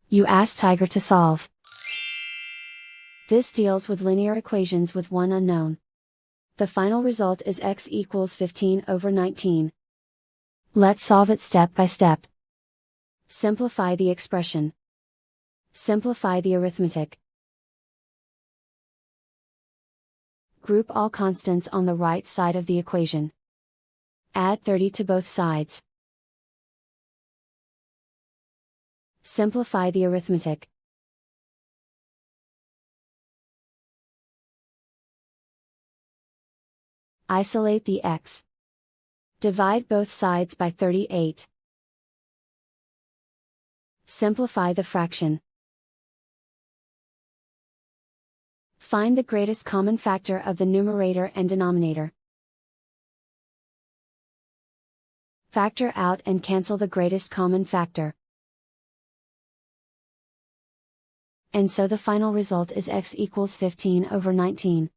You ask Tiger to solve. This deals with linear equations with one unknown. The final result is x equals 15/19. Let's solve it step by step. Simplify the expression. Simplify the arithmetic. Group all constants on the right side of the equation. Add 30 to both sides. Simplify the arithmetic. Isolate the x. Divide both sides by 38. Simplify the fraction. Find the greatest common factor of the numerator and denominator. Factor out and cancel the greatest common factor. And so the final result is x equals 15/19.